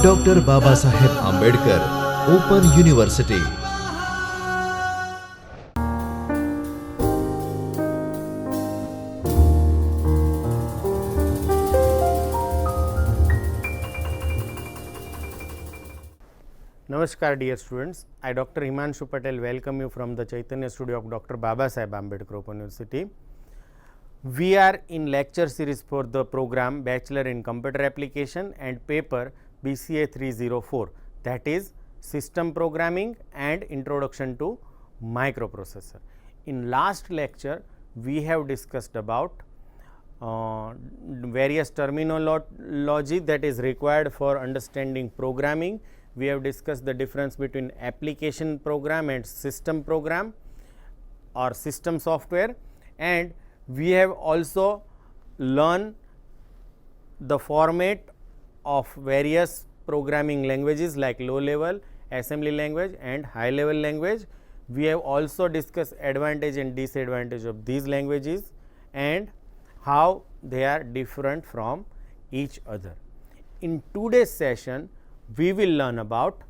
Doctor Babasaheb Ambedkar open university. Namaskar dear students, I Dr. Himanshu Patel welcome you from the Chaitanya studio of Dr. Babasaheb Ambedkar Open University. We are in lecture series for the program Bachelor in Computer Application and paper BCA 304, that is System Programming and Introduction to Microprocessor. In last lecture we have discussed about various terminology that is required for understanding programming. We have discussed the difference between application program and system program or system software, and we have also learned the format of various programming languages like low level, assembly language and high level language. We have also discussed advantage and disadvantage of these languages and how they are different from each other. In today's session, we will learn about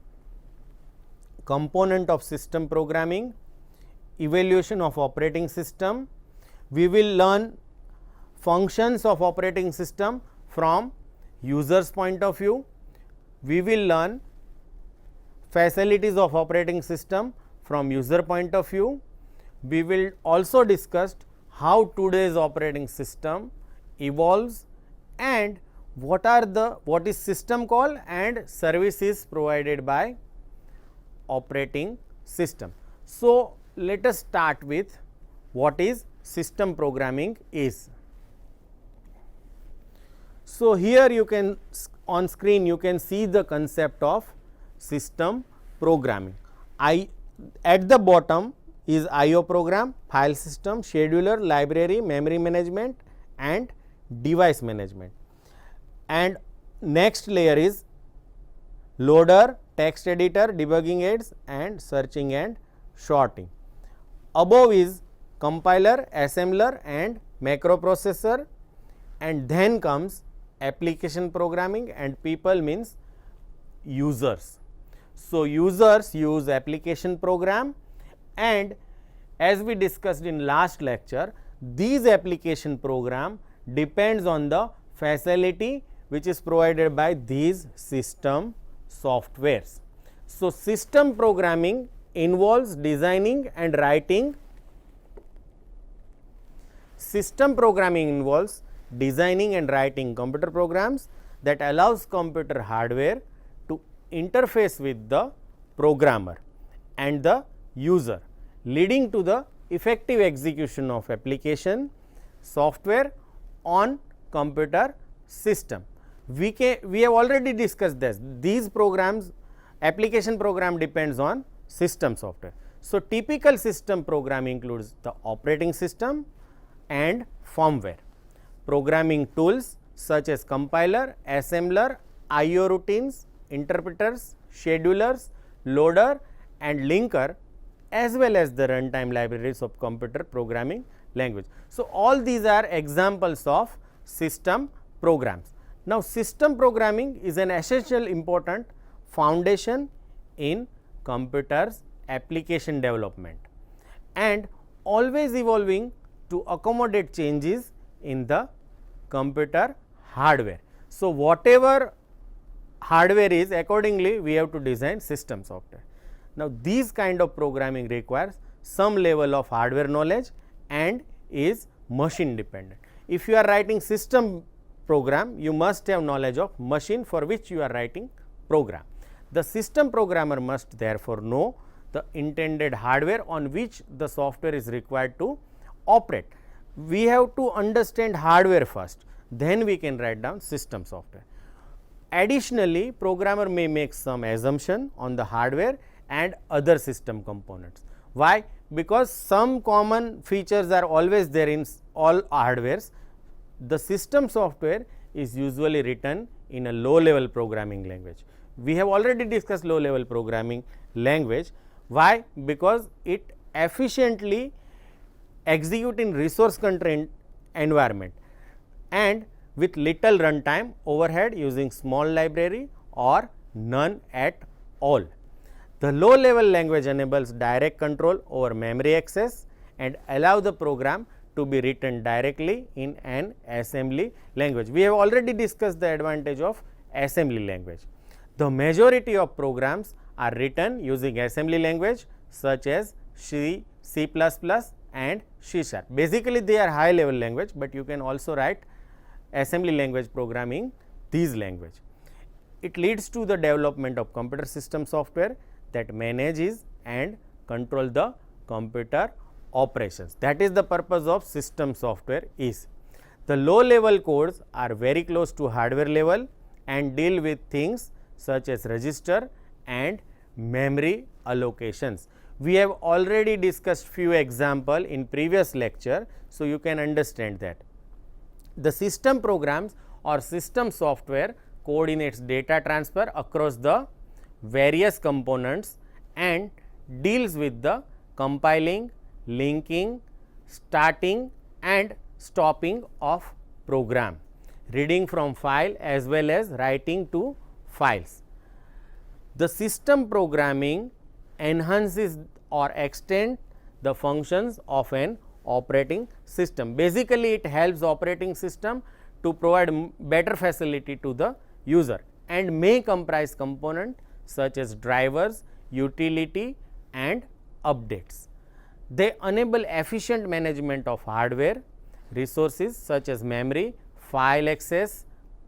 component of system programming, evaluation of operating system. We will learn functions of operating system from user's point of view. We will learn facilities of operating system from user point of view. We will also discuss how today's operating system evolves and what is system call and services provided by operating system. So, let us start with what is system programming is. So, here you can on screen you can see the concept of system programming. At the bottom is IO program, file system, scheduler, library, memory management and device management, and next layer is loader, text editor, debugging aids and searching and sorting. Above is compiler, assembler and macroprocessor, and then comes application programming, and people means users. So, users use application program, and as we discussed in last lecture, these application program depends on the facility which is provided by these system softwares. So, system programming involves designing and writing. System programming involves designing and writing computer programs that allows computer hardware to interface with the programmer and the user, leading to the effective execution of application software on computer system. We have already discussed this. These programs, application program depends on system software. So, typical system program includes the operating system and firmware. Programming tools such as compiler, assembler, IO routines, interpreters, schedulers, loader and linker, as well as the runtime libraries of computer programming language. So, all these are examples of system programs. Now, system programming is an essential important foundation in computers application development and always evolving to accommodate changes in the computer hardware. So, whatever hardware is, accordingly we have to design system software. Now, these kind of programming requires some level of hardware knowledge and is machine dependent. If you are writing system program, you must have knowledge of machine for which you are writing program. The system programmer must therefore know the intended hardware on which the software is required to operate. We have to understand hardware first, then we can write down system software. Additionally, programmer may make some assumption on the hardware and other system components. Why? Because some common features are always there in all hardwares. The system software is usually written in a low level programming language. We have already discussed low level programming language. Why? Because it efficiently execute in resource constrained environment, and with little runtime overhead using small library or none at all. The low level language enables direct control over memory access and allow the program to be written directly in an assembly language. We have already discussed the advantage of assembly language. The majority of programs are written using assembly language such as C, C++ and C#. Basically, they are high level language, but you can also write assembly language programming these language. It leads to the development of computer system software that manages and control the computer operations. That is the purpose of system software is. The low level codes are very close to hardware level and deal with things such as register and memory allocations. We have already discussed few example in previous lecture, so you can understand that. The system programs or system software coordinates data transfer across the various components and deals with the compiling, linking, starting and stopping of program, reading from file as well as writing to files. The system programming enhances or extends the functions of an operating system. Basically, it helps operating system to provide better facility to the user and may comprise component such as drivers, utility and updates. They enable efficient management of hardware resources such as memory, file access,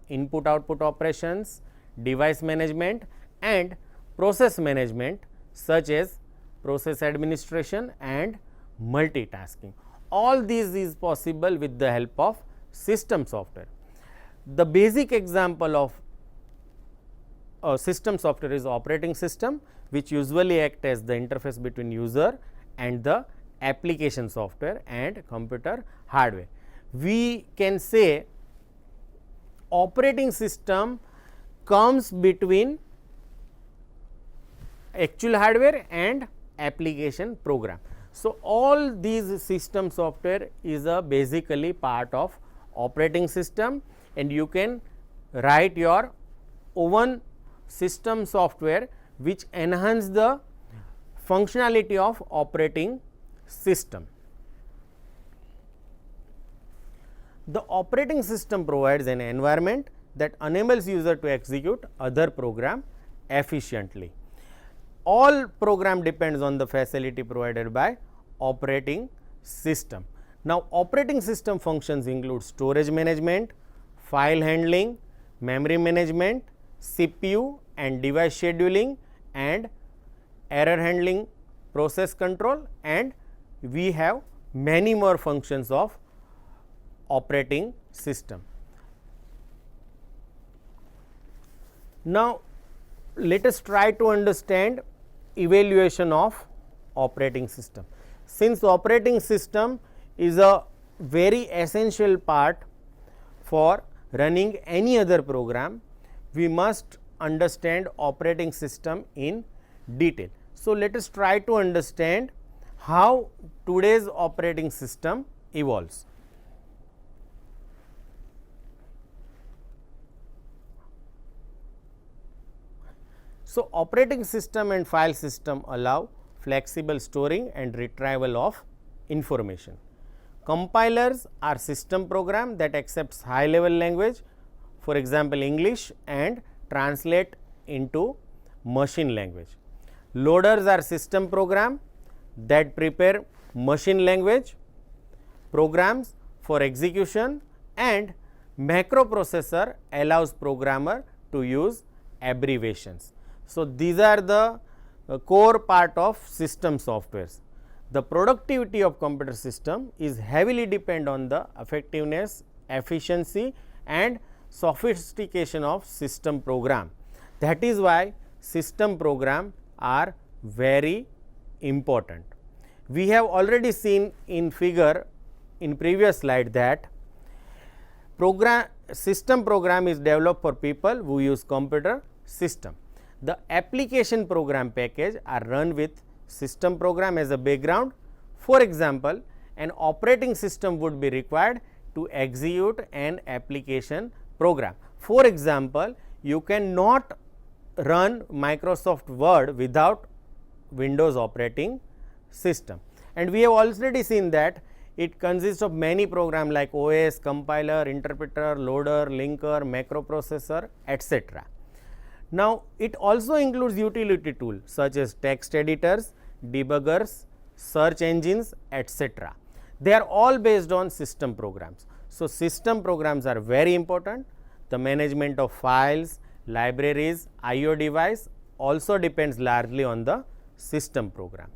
input output operations, device management and process management such as process administration and multitasking. All these is possible with the help of system software. The basic example of system software is operating system, which usually act as the interface between user and the application software and computer hardware. We can say operating system comes between actual hardware and application program. So, all these system software is a basically part of operating system and you can write your own system software which enhance the functionality of operating system. The operating system provides an environment that enables user to execute other program efficiently. All program depends on the facility provided by operating system. Now, operating system functions include storage management, file handling, memory management, CPU and device scheduling and error handling, process control and we have many more functions of operating system. Now, let us try to understand evaluation of operating system. Since operating system is a very essential part for running any other program, we must understand operating system in detail. So, let us try to understand how today's operating system evolves. So, operating system and file system allow flexible storing and retrieval of information. Compilers are system program that accepts high level language, for example, English and translate into machine language. Loaders are system program that prepare machine language programs for execution and macroprocessor allows programmer to use abbreviations. So, these are the core part of system softwares. The productivity of computer system is heavily depend on the effectiveness, efficiency and sophistication of system program. That is why system program are very important. We have already seen in figure in previous slide that system program is developed for people who use computer system. The application program package are run with system program as a background. For example, an operating system would be required to execute an application program. For example, you cannot run Microsoft Word without Windows operating system, and we have already seen that it consists of many programs like OS, compiler, interpreter, loader, linker, macro processor, etc. Now, it also includes utility tools such as text editors, debuggers, search engines, etc. They are all based on system programs. So, system programs are very important. The management of files, libraries, IO device also depends largely on the system program.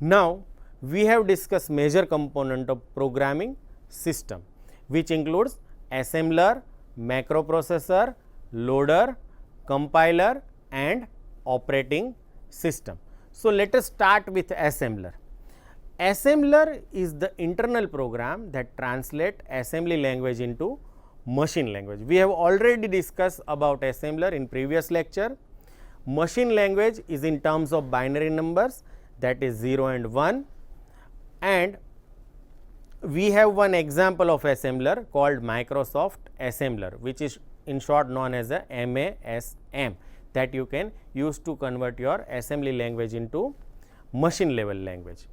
Now, we have discussed major component of programming system, which includes assembler, macro processor, loader, compiler and operating system. So, let us start with assembler. Assembler is the internal program that translates assembly language into machine language. We have already discussed about assembler in previous lecture. Machine language is in terms of binary numbers, that is 0 and 1, and we have one example of assembler called Microsoft Assembler, which is in short known as a MASM, that you can use to convert your assembly language into machine level language.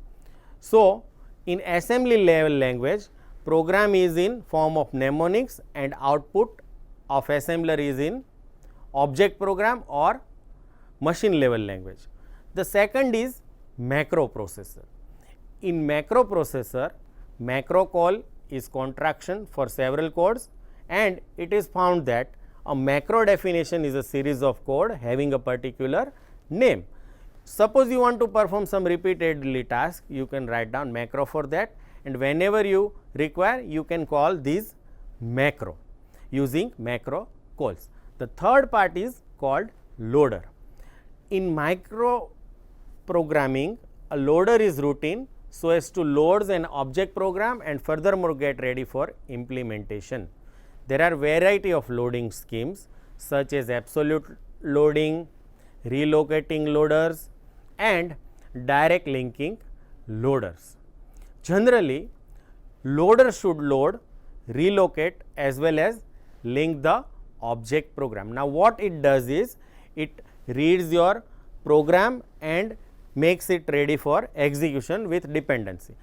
So, in assembly level language, program is in form of mnemonics and output of assembler is in object program or machine level language. The second is macro processor. In macro processor, macro call is contraction for several codes, and it is found that a macro definition is a series of code having a particular name. Suppose you want to perform some repeatedly task, you can write down macro for that, and whenever you require you can call these macro using macro calls. The third part is called loader. In micro programming, a loader is routine so as to load an object program and furthermore get ready for implementation. There are variety of loading schemes such as absolute loading, relocating loaders and direct linking loaders. Generally, loader should load, relocate as well as link the object program. Now, what it does is it reads your program and makes it ready for execution with dependency.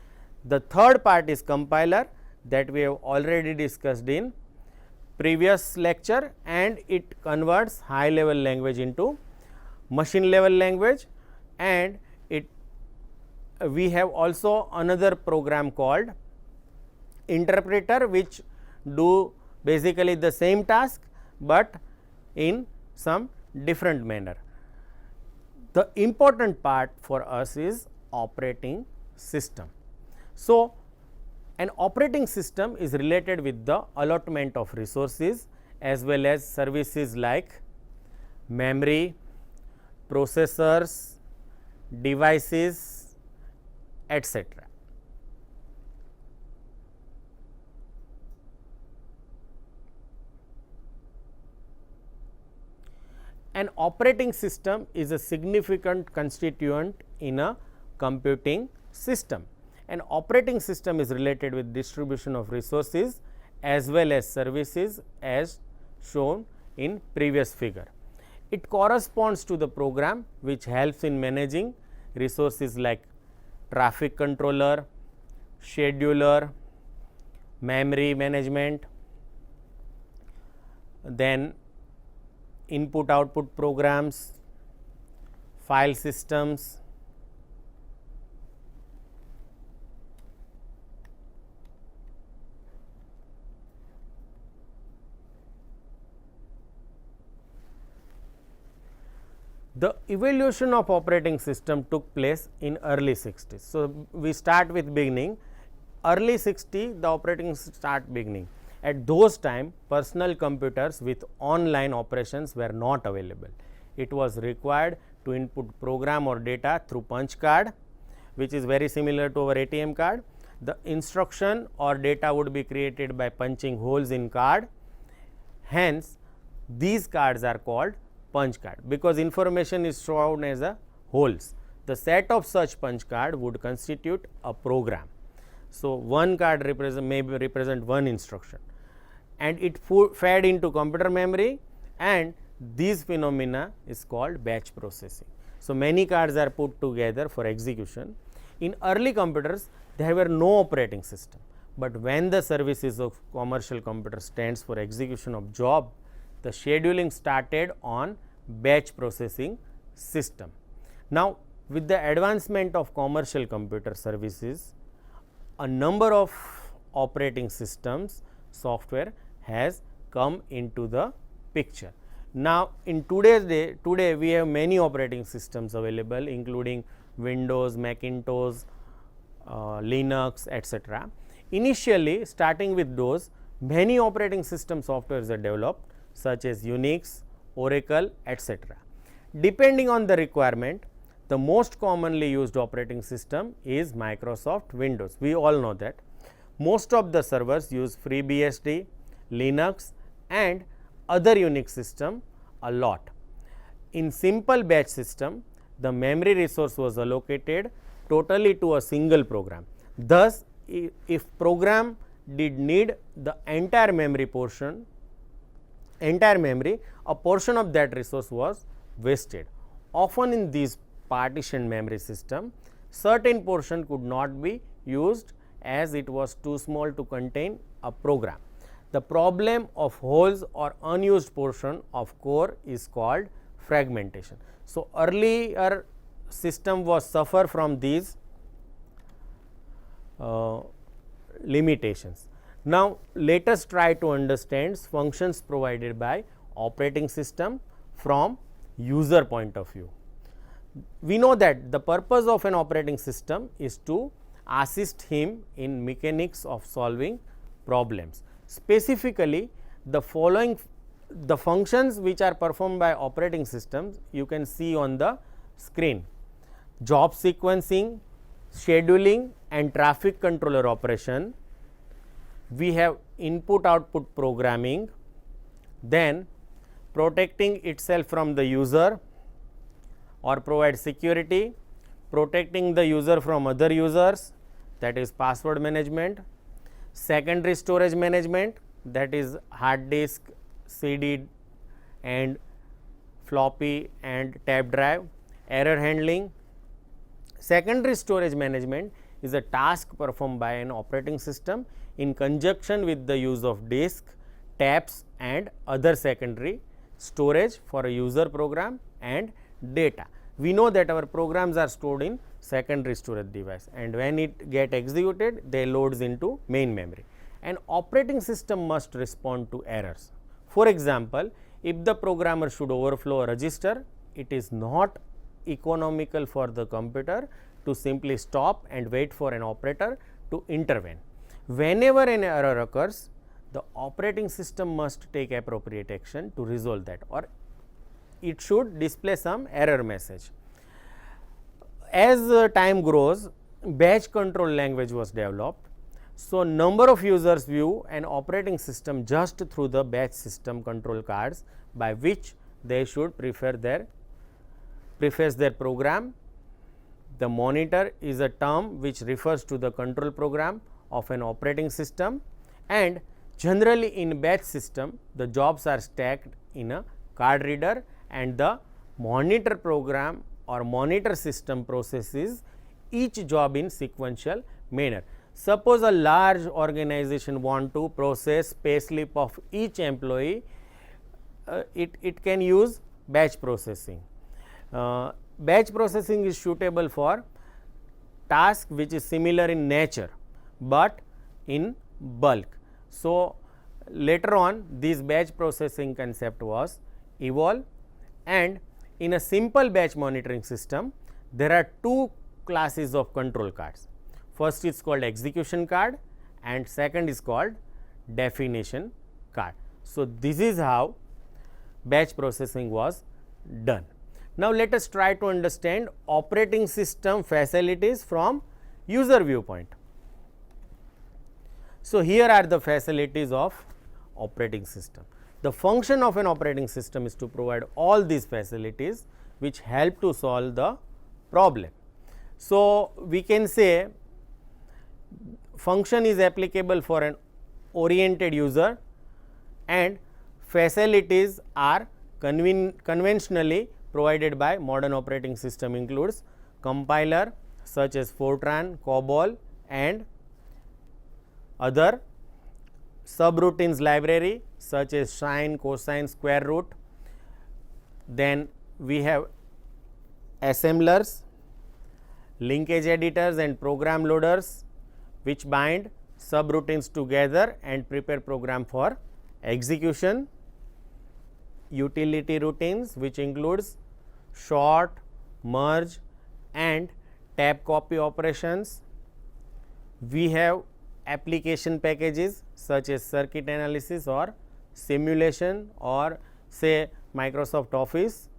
The third part is compiler, that we have already discussed in previous lecture, and it converts high level language into machine level language, and we have also another program called interpreter, which do basically the same task, but in some different manner. The important part for us is operating system. So, an operating system is related with the allotment of resources as well as services like memory, processors, devices, etc. An operating system is a significant constituent in a computing system. An operating system is related with distribution of resources as well as services as shown in previous figure. It corresponds to the program which helps in managing resources like traffic controller, scheduler, memory management, then input output programs, file systems, the evolution of operating system took place in early 60s. So, we start with beginning early 60 the operating start beginning. At those time personal computers with online operations were not available. It was required to input program or data through punch card, which is very similar to our ATM card. The instruction or data would be created by punching holes in card. Hence, these cards are called punch card because information is shown as a holes. The set of such punch card would constitute a program. So, one card may represent one instruction, and it fed into computer memory, and these phenomena is called batch processing. So, many cards are put together for execution. In early computers, there were no operating system, but when the services of commercial computer stands for execution of job, the scheduling started on batch processing system. Now, with the advancement of commercial computer services, a number of operating systems software has come into the picture. Now, in today we have many operating systems available, including Windows, Macintosh, Linux, etc. Initially, starting with those, many operating system softwares are developed, such as Unix, Oracle, etc. Depending on the requirement, the most commonly used operating system is Microsoft Windows. We all know that. Most of the servers use FreeBSD, Linux, and other Unix system a lot. In simple batch system, the memory resource was allocated totally to a single program. Thus, if program did need the entire memory, a portion of that resource was wasted. Often in these partitioned memory system, certain portion could not be used as it was too small to contain a program. The problem of holes or unused portion of core is called fragmentation. So, earlier system was suffer from these limitations. Now, let us try to understand functions provided by operating system from user point of view. We know that the purpose of an operating system is to assist him in mechanics of solving problems. Specifically, the functions which are performed by operating systems you can see on the screen: job sequencing, scheduling, and traffic controller operation. We have input output programming, then protecting itself from the user or provide security, protecting the user from other users, that is password management, secondary storage management, that is hard disk, CD and floppy and tape drive, error handling. Secondary storage management is a task performed by an operating system in conjunction with the use of disk, tapes and other secondary storage for a user program and data. We know that our programs are stored in secondary storage device, and when it get executed, they loads into main memory. An operating system must respond to errors. For example, if the programmer should overflow a register, it is not economical for the computer to simply stop and wait for an operator to intervene. Whenever an error occurs, the operating system must take appropriate action to resolve that, or it should display some error message. As time grows, batch control language was developed. So, number of users view an operating system just through the batch system control cards, by which they should preface their program. The monitor is a term which refers to the control program of an operating system, and generally in batch system the jobs are stacked in a card reader, and the monitor program or monitor system processes each job in sequential manner. Suppose a large organization want to process payslip of each employee, it can use batch processing. Batch processing is suitable for task which is similar in nature, but in bulk. So, later on this batch processing concept was evolved, and in a simple batch monitoring system there are two classes of control cards. First is called execution card and second is called definition card. So, this is how batch processing was done. Now, let us try to understand operating system facilities from user viewpoint. So, here are the facilities of operating system. The function of an operating system is to provide all these facilities which help to solve the problem. So, we can say function is applicable for an oriented user, and facilities are conventionally provided by modern operating system includes compiler such as Fortran, COBOL and other subroutines library such as sine, cosine, square root. Then we have assemblers, linkage editors and program loaders which bind subroutines together and prepare program for execution. Utility routines which includes sort, merge and tab copy operations. We have application packages such as circuit analysis or simulation or say Microsoft Office.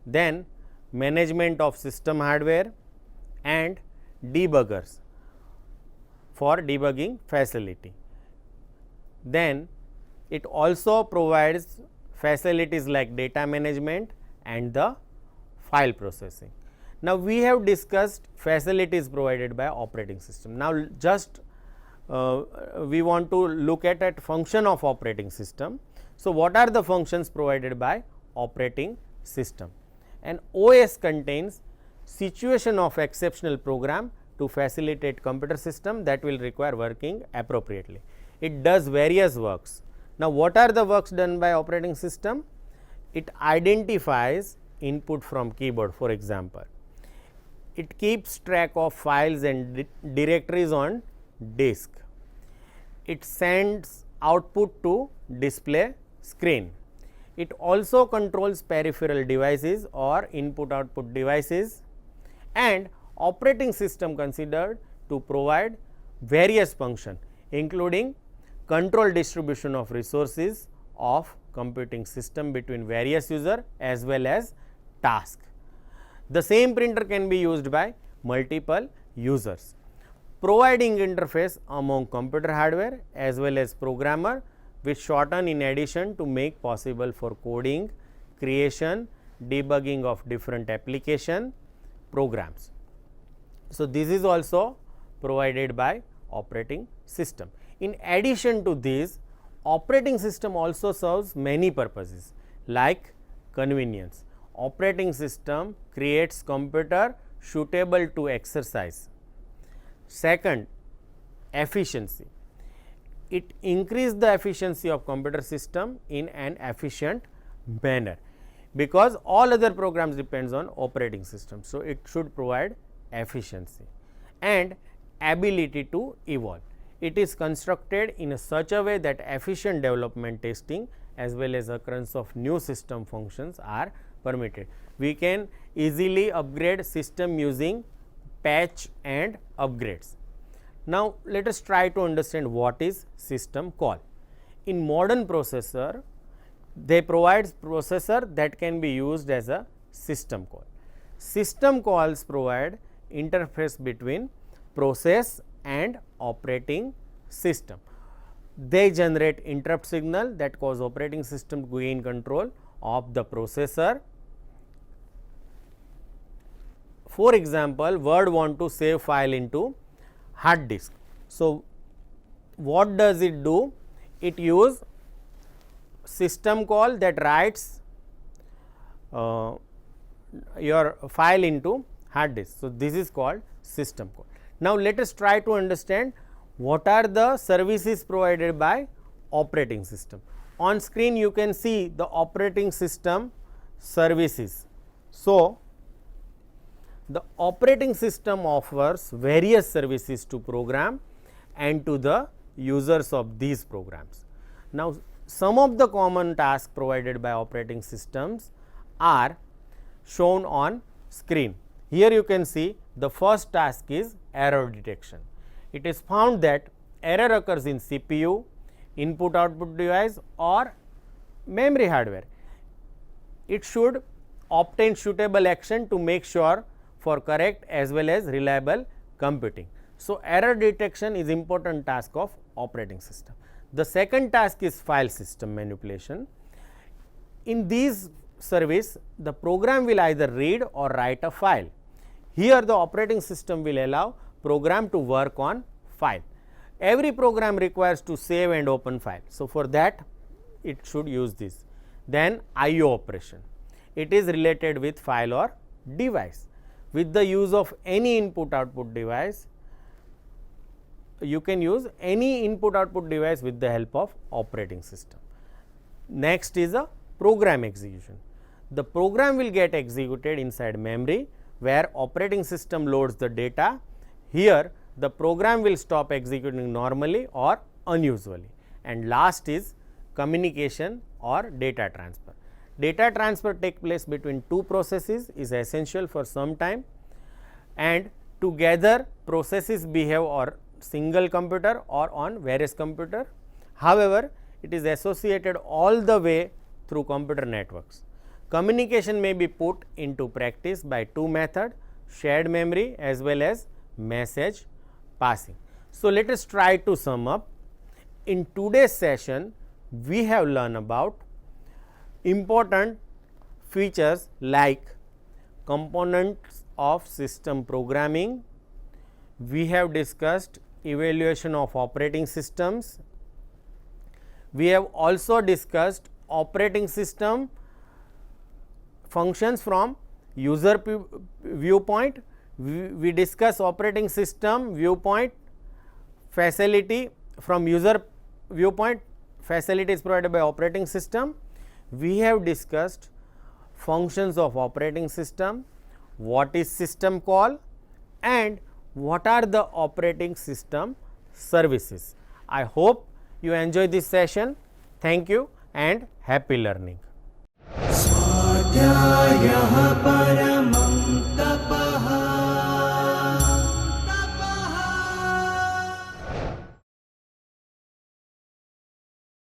Then management of system hardware and debuggers for debugging facility. Then it also provides facilities like data management and the file processing. Now, we have discussed facilities provided by operating system. Now, just we want to look at function of operating system. So, what are the functions provided by operating system? An OS contains situation of exceptional program to facilitate computer system that will require working appropriately. It does various works. Now, what are the works done by operating system? It identifies input from keyboard, for example. It keeps track of files and directories on disk. It sends output to display screen. It also controls peripheral devices or input output devices, and operating system considered to provide various functions including control distribution of resources of computing system between various user as well as task. The same printer can be used by multiple users, providing interface among computer hardware as well as programmer with shorten in addition to make possible for coding, creation, debugging of different application programs. So, this is also provided by operating system. In addition to this, operating system also serves many purposes like convenience. Operating system creates computer suitable to exercise. Second, efficiency. It increases the efficiency of computer system in an efficient manner, because all other programs depends on operating system. So, it should provide efficiency and ability to evolve. It is constructed in such a way that efficient development, testing as well as occurrence of new system functions are permitted. We can easily upgrade system using patch and upgrades. Now, let us try to understand what is system call. In modern processor, they provide processor that can be used as a system call. System calls provide interface between process and operating system. They generate interrupt signal that cause operating system to gain control of the processor. For example, Word want to save file into hard disk. So, what does it do? It use system call that writes your file into hard disk. So, this is called system call. Now, let us try to understand what are the services provided by operating system. On screen you can see the operating system services. So, the operating system offers various services to program and to the users of these programs. Now, some of the common tasks provided by operating systems are shown on screen. Here you can see the first task is error detection. It is found that error occurs in CPU, input output device or memory hardware. It should obtain suitable action to make sure for correct as well as reliable computing. So, error detection is important task of operating system. The second task is file system manipulation. In these service, the program will either read or write a file. Here the operating system will allow program to work on file. every program requires to save and open file. So, for that it should use this. Then IO operation, it is related with file or device. With the use of any input output device, you can use any input output device with the help of operating system. Next is a program execution. The program will get executed inside memory where operating system loads the data. Here the program will stop executing normally or unusually. And last is communication or data transfer. Data transfer takes place between two processes is essential for some time, and together processes behave or single computer or on various computer. However, it is associated all the way through computer networks. Communication may be put into practice by two methods, shared memory as well as message passing. So, let us try to sum up. In today's session, we have learned about important features like components of system programming. We have discussed evaluation of operating systems. We have also discussed operating system functions from user viewpoint. We discuss operating system viewpoint facility from user viewpoint, facility is provided by operating system. We have discussed functions of operating system, what is system call and what are the operating system services. I hope you enjoy this session. Thank you and happy learning. स्वाध्यायः परमः